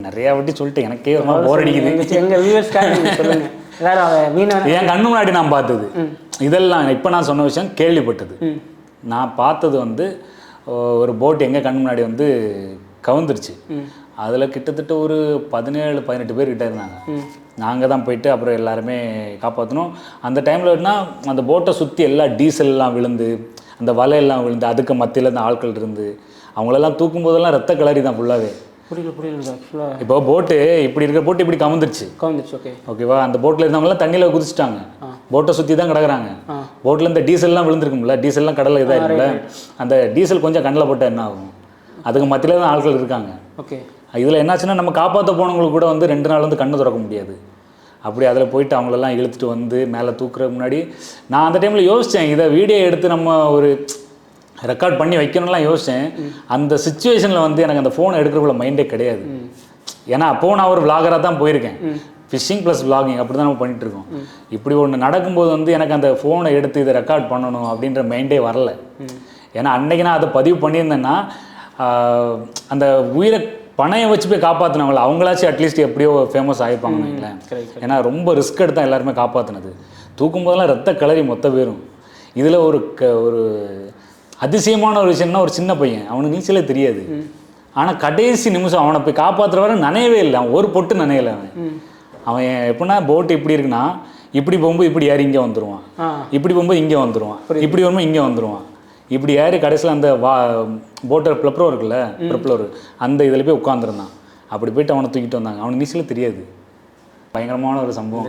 நிறையா வாட்டி சொல்லிட்டு எனக்கே ரொம்ப போர் அடிக்குது. எங்கள் வியூவர்ஸ்க்காக சொல்லுங்கள். என் கண்ணு முன்னாடி நான் பார்த்தது இதெல்லாம் இப்போ நான் சொன்ன விஷயம் கேள்விப்பட்டது. நான் பார்த்தது வந்து ஒரு போட் எங்கள் கண்ணு முன்னாடி வந்து கவுந்துருச்சு. அதில் கிட்டத்தட்ட ஒரு 17-18 பேர் கிட்டே இருந்தாங்க. நாங்கள் தான் போயிட்டு அப்புறம் எல்லாருமே காப்பாற்றணும். அந்த டைமில் என்ன அந்த போட்டை சுற்றி எல்லா டீசல்லாம் விழுந்து அந்த வலையெல்லாம் விழுந்து அதுக்கு மத்தியில் இந்த ஆட்கள் இருந்து அவங்களெல்லாம் தூக்கும் போதெல்லாம் ரத்த கலரி தான் ஃபுல்லாகவே. புரியல. இப்போ போட்டு இப்படி இருக்கிற போட்டு இப்படி கவுந்துருச்சு. ஓகேவா? அந்த போட்டில் இருந்தவங்களாம் தண்ணியில் குதிச்சிட்டாங்க. போட்டை சுற்றி தான் கிடக்குறாங்க. போட்டில் இந்த டீசல்லாம் விழுந்துருக்கும்ல, டீசல்லாம் கடலில் இதாக இருக்குல்ல, அந்த டீசல் கொஞ்சம் கண்ணில் போட்டால் என்ன ஆகும்? அதுக்கு மத்தியில் தான் ஆட்கள் இருக்காங்க. இதில் என்னாச்சுன்னா நம்ம காப்பாற்ற போனவங்களுக்கு கூட வந்து 2 நாள் வந்து கண்ணு திறக்க முடியாது. அப்படி அதில் போயிட்டு அவங்களெல்லாம் இழுத்துட்டு வந்து மேலே தூக்குற முன்னாடி நான் அந்த டைமில் யோசித்தேன், இதை வீடியோ எடுத்து நம்ம ஒரு ரெக்கார்ட் பண்ணி வைக்கணும்லாம் யோசித்தேன். அந்த சுச்சுவேஷனில் வந்து எனக்கு அந்த ஃபோனை எடுக்கிறக்குள்ள மைண்டே கிடையாது. ஏன்னா அப்போது நான் ஒரு விளாகராக தான் போயிருக்கேன். ஃபிஷிங் ப்ளஸ் விளாகிங் அப்படி தான் நம்ம பண்ணிகிட்ருக்கோம். இப்படி ஒன்று நடக்கும்போது வந்து எனக்கு அந்த ஃபோனை எடுத்து இதை ரெக்கார்ட் பண்ணணும் அப்படின்ற மைண்டே வரல. ஏன்னா அன்றைக்கி நான் அதை பதிவு பண்ணியிருந்தேன்னா அந்த உயிரை பணையை வச்சு போய் காப்பாற்றினவங்கள அவங்களாச்சும் அட்லீஸ்ட் எப்படியோ ஃபேமஸ் ஆகிப்பாங்கன்னு. ஏன்னா ரொம்ப ரிஸ்க் எடுத்தான் எல்லாருமே காப்பாற்றினது. தூக்கும் போதெல்லாம் ரத்த கலரி மொத்த பேரும். இதில் ஒரு அதிசயமான ஒரு விஷயம்னா ஒரு சின்ன பையன், அவனுக்கு நீச்சலே தெரியாது. ஆனால் கடைசி நிமிஷம் அவனை போய் காப்பாற்றுற வரை நனையவே இல்லை. அவன் ஒரு பொட்டு நனையலை. அவன் எப்படின்னா போட்டு இப்படி இருக்குன்னா இப்படி போகும்போது இப்படி ஏறி இங்கே வந்துடுவான், இப்படி போகும்போது இங்கே வந்துடுவான், இப்படி வரும்போது இங்கே வந்துடுவான், இப்படி ஏறி கடைசியில் அந்த போட்டை ப்ளப்ரோ இருக்குல்ல, ப்ளப்ளோர் அந்த இதில் போய் உட்காந்துருந்தான். அப்படி போயிட்டு அவனை தூக்கிட்டு வந்தாங்க. அவனுக்கு நீச்சலே தெரியாது. பயங்கரமான ஒரு சம்பவம்.